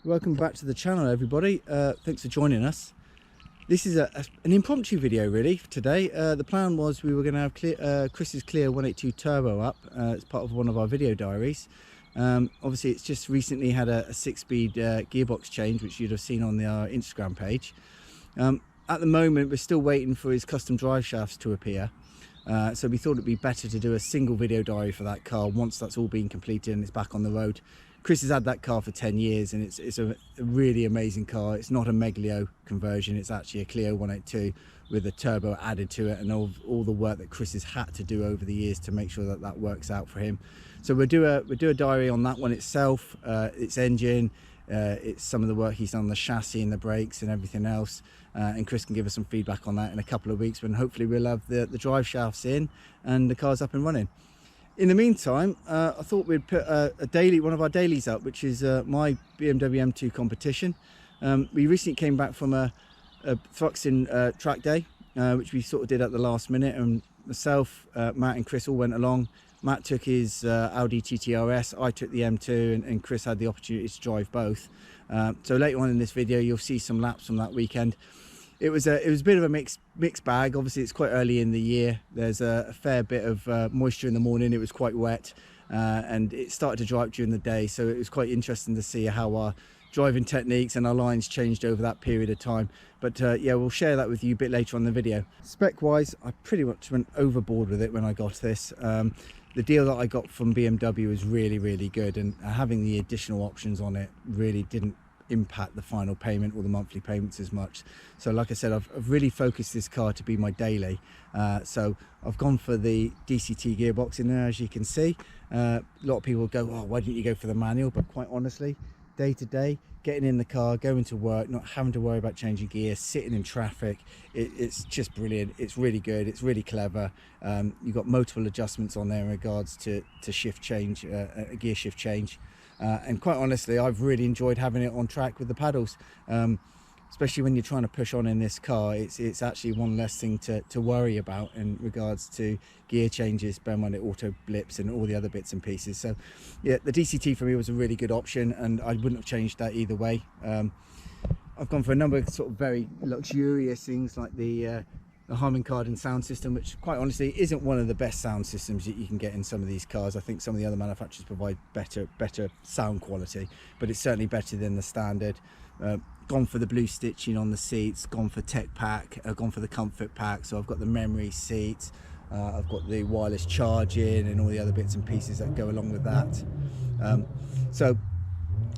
Welcome back to the channel, everybody. Thanks for joining us. This is an impromptu video really for today. The plan was we were going to have Chris's Clio 182 Turbo up as part of one of our video diaries. Obviously it's just recently had a 6-speed gearbox change, which you'd have seen on our Instagram page. At the moment we're still waiting for his custom drive shafts to appear, so we thought it'd be better to do a single video diary for that car once that's all been completed and it's back on the road. Chris has had that car for 10 years and it's a really amazing car. It's not a Meglio conversion, it's actually a Clio 182 with a turbo added to it, and all the work that Chris has had to do over the years to make sure that that works out for him. So we'll do a diary on that one itself, its engine, it's some of the work he's done on the chassis and the brakes and everything else, and Chris can give us some feedback on that in a couple of weeks when hopefully we'll have the drive shafts in and the car's up and running. In the meantime, I thought we'd put one of our dailies up, which is my BMW M2 competition. We recently came back from a Thruxton Trackday, which we sort of did at the last minute, and myself, Matt and Chris all went along. Matt took his Audi TT RS, I took the M2, and Chris had the opportunity to drive both. So later on in this video you'll see some laps from that weekend. It was a bit of a mixed bag. Obviously it's quite early in the year, there's a fair bit of moisture in the morning, it was quite wet, and it started to dry up during the day, so it was quite interesting to see how our driving techniques and our lines changed over that period of time. But yeah, we'll share that with you a bit later on in the video. Spec wise, I pretty much went overboard with it when I got this. The deal that I got from BMW was really good, and having the additional options on it really didn't impact the final payment or the monthly payments as much. So like I said, I've really focused this car to be my daily, so I've gone for the DCT gearbox in there, as you can see. A lot of people go, oh, why didn't you go for the manual? But quite honestly, day to day, getting in the car, going to work, not having to worry about changing gear, sitting in traffic, it's just brilliant. It's really good, it's really clever. You've got multiple adjustments on there in regards to shift change, a gear shift change. And quite honestly, I've really enjoyed having it on track with the paddles, especially when you're trying to push on in this car. It's actually one less thing to worry about in regards to gear changes, bear in mind it auto blips and all the other bits and pieces. So yeah, the DCT for me was a really good option, and I wouldn't have changed that either way. I've gone for a number of sort of very luxurious things like the Harman Kardon sound system, which quite honestly isn't one of the best sound systems that you can get in some of these cars. I think some of the other manufacturers provide better sound quality, but it's certainly better than the standard. Gone for the blue stitching on the seats, gone for Tech Pack, gone for the comfort pack, so I've got the memory seats, I've got the wireless charging and all the other bits and pieces that go along with that. So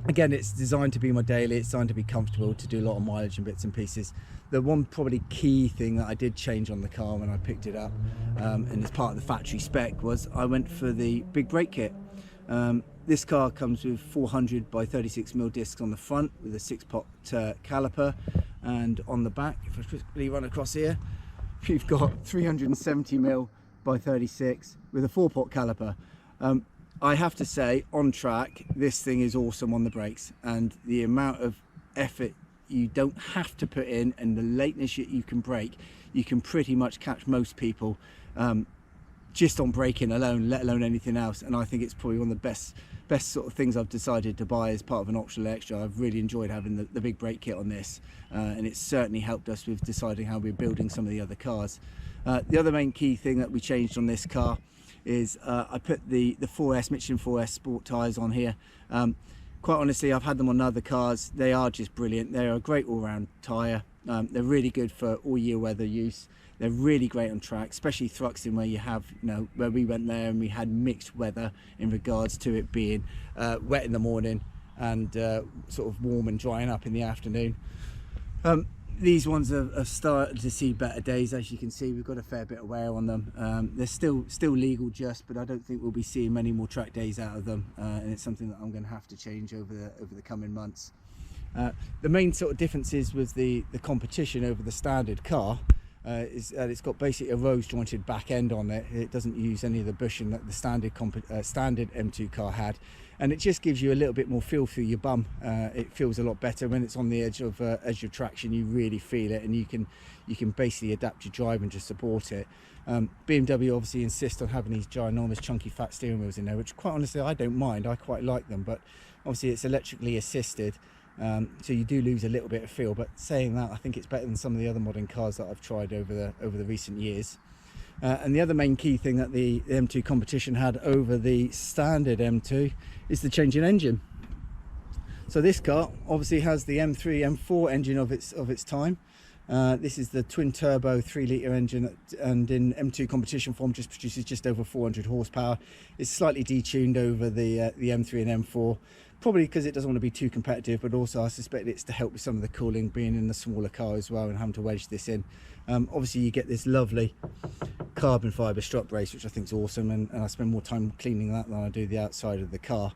again, it's designed to be my daily, it's designed to be comfortable, to do a lot of mileage and bits and pieces. The one probably key thing that I did change on the car when I picked it up, and as part of the factory spec, was I went for the big brake kit. This car comes with 400 by 36mm discs on the front with a 6-pot caliper, and on the back, if I quickly run across here, we've got 370mm by 36 with a 4-pot caliper. I have to say, on track, this thing is awesome on the brakes, and the amount of effort you don't have to put in and the lateness you can brake, you can pretty much catch most people just on braking alone, let alone anything else. And I think it's probably one of the best sort of things I've decided to buy as part of an optional extra. I've really enjoyed having the big brake kit on this, and it's certainly helped us with deciding how we're building some of the other cars. The other main key thing that we changed on this car is I put the 4S, Michelin 4S sport tyres on here. Quite honestly, I've had them on other cars. They are just brilliant. They're a great all-round tyre. They're really good for all year weather use. They're really great on track, especially Thruxton, where you have, where we went there and we had mixed weather in regards to it being wet in the morning and sort of warm and drying up in the afternoon. These ones have started to see better days. As you can see, we've got a fair bit of wear on them. They're still legal just, but I don't think we'll be seeing many more track days out of them, and it's something that I'm going to have to change over the coming months. The main sort of differences with the competition over the standard car is that it's got basically a rose jointed back end on it. It doesn't use any of the bushing that the standard M2 car had, and it just gives you a little bit more feel through your bum. It feels a lot better when it's on the edge of traction. You really feel it, and you can basically adapt your driving to support it. BMW obviously insist on having these ginormous chunky fat steering wheels in there, which quite honestly I don't mind. I quite like them, but obviously it's electrically assisted. so you do lose a little bit of feel. But saying that, I think it's better than some of the other modern cars that I've tried over the recent years. And the other main key thing that the M2 competition had over the standard M2 is the change in engine. So this car obviously has the M3 M4 engine of its time. This is the twin turbo 3-litre engine, and in M2 competition form just produces just over 400 horsepower. It's slightly detuned over the M3 and M4, probably because it doesn't want to be too competitive, but also I suspect it's to help with some of the cooling, being in the smaller car as well and having to wedge this in. Obviously you get this lovely carbon fibre strut brace, which I think is awesome, and I spend more time cleaning that than I do the outside of the car.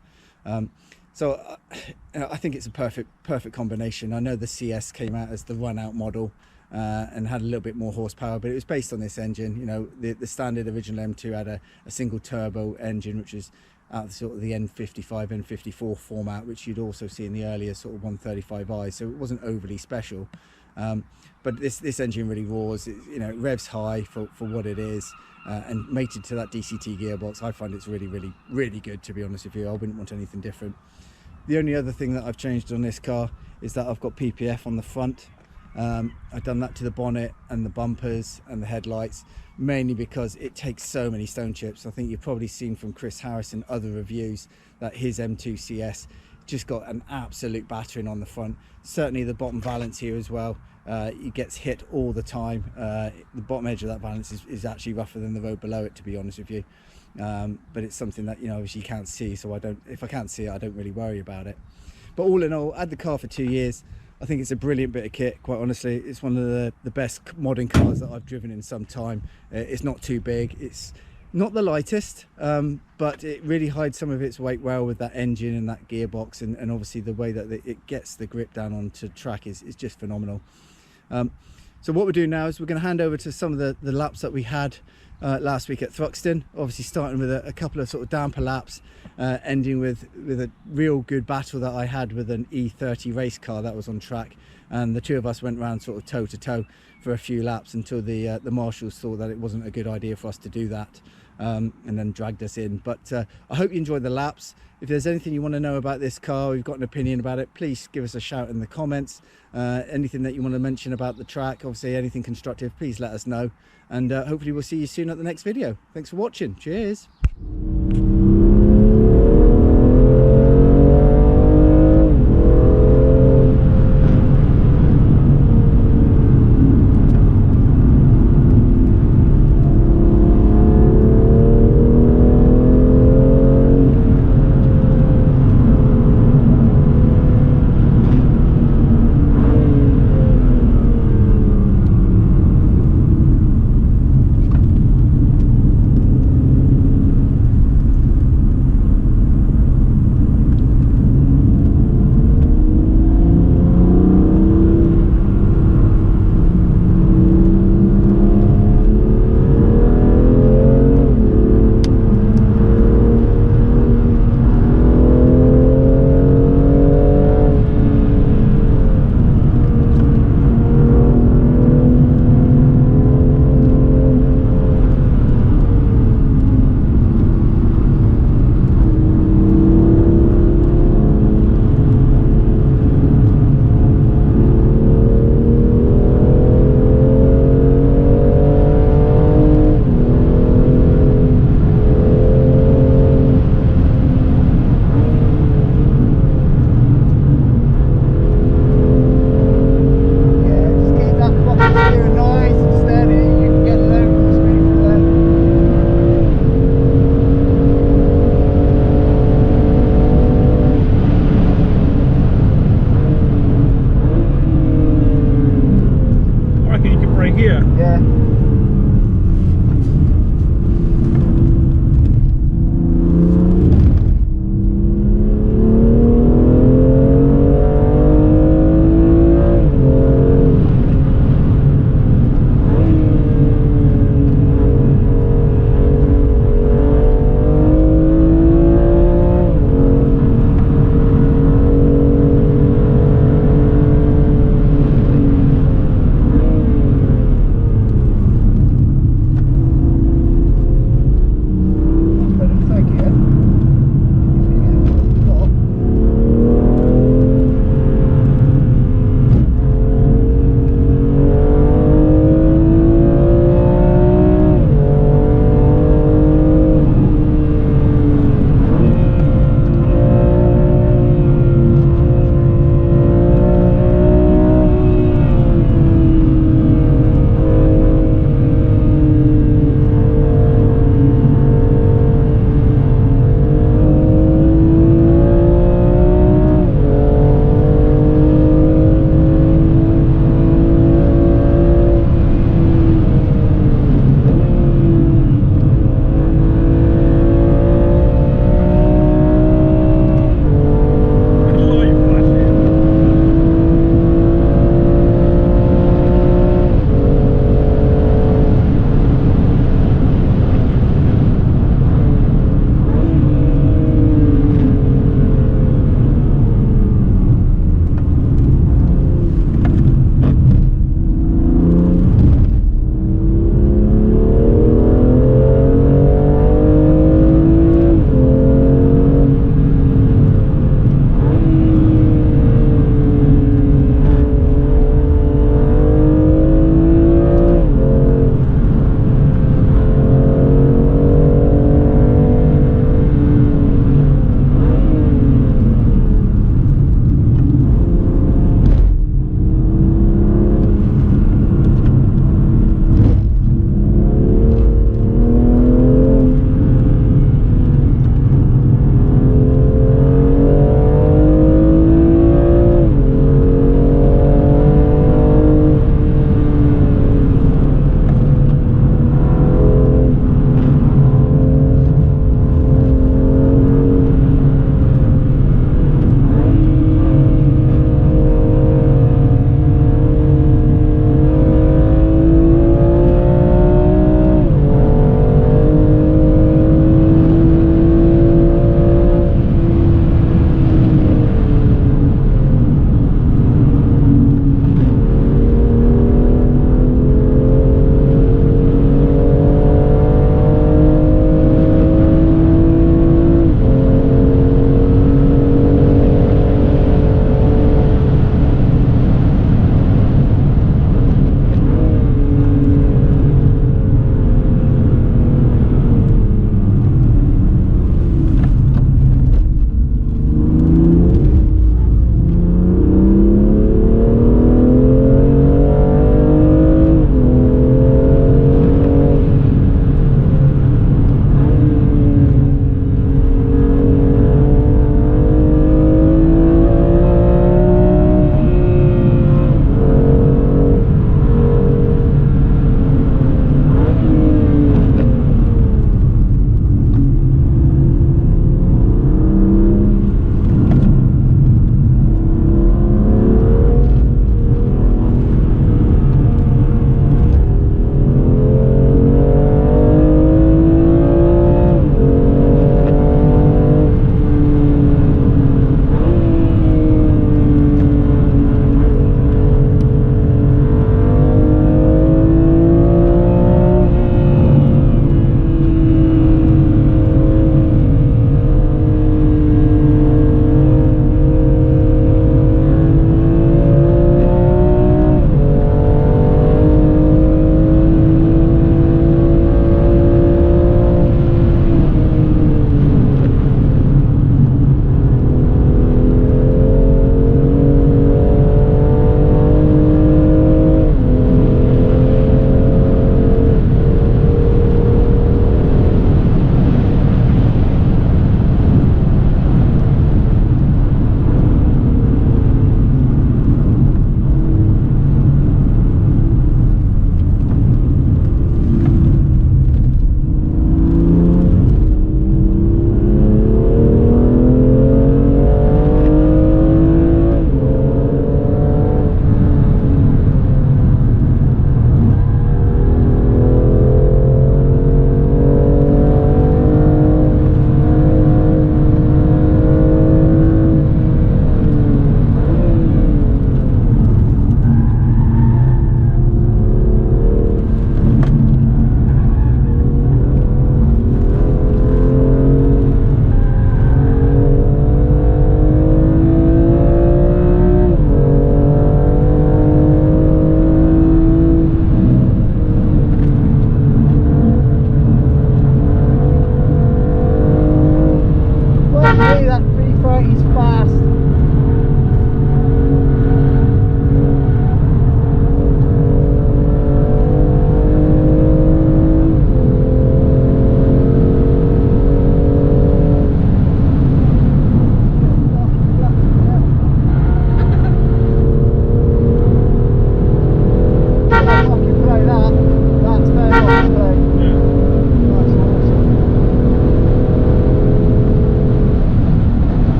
So I think it's a perfect combination. I know the CS came out as the run-out model and had a little bit more horsepower, but it was based on this engine. You know, the standard original M2 had a single turbo engine, which is out of sort of the N55, N54 format, which you'd also see in the earlier sort of 135i. So it wasn't overly special, but this engine really roars. You know, it revs high for what it is. And mated to that DCT gearbox, I find it's really good, to be honest with you. I wouldn't want anything different. The only other thing that I've changed on this car is that I've got PPF on the front. I've done that to the bonnet and the bumpers and the headlights, mainly because it takes so many stone chips. I think you've probably seen from Chris Harris and other reviews that his M2 CS just got an absolute battering on the front. Certainly the bottom valance here as well. It gets hit all the time. The bottom edge of that valance is actually rougher than the road below it, to be honest with you. But it's something that, you know, obviously you can't see, so if I can't see it, I don't really worry about it. But all in all, I had the car for 2 years. I think it's a brilliant bit of kit, quite honestly. It's one of the best modern cars that I've driven in some time. It's not too big, it's not the lightest, but it really hides some of its weight well with that engine and that gearbox, and obviously the way that it gets the grip down onto track is just phenomenal. So what we're doing now is we're going to hand over to some of the laps that we had last week at Thruxton. Obviously starting with a couple of sort of damper laps, ending with a real good battle that I had with an E30 race car that was on track, and the two of us went round sort of toe to toe for a few laps until the marshals thought that it wasn't a good idea for us to do that, and then dragged us in. But I hope you enjoyed the laps. If there's anything you want to know about this car, or you've got an opinion about it, please give us a shout in the comments. Anything that you want to mention about the track, obviously anything constructive, please let us know, and hopefully we'll see you soon at the next video. Thanks for watching. Cheers.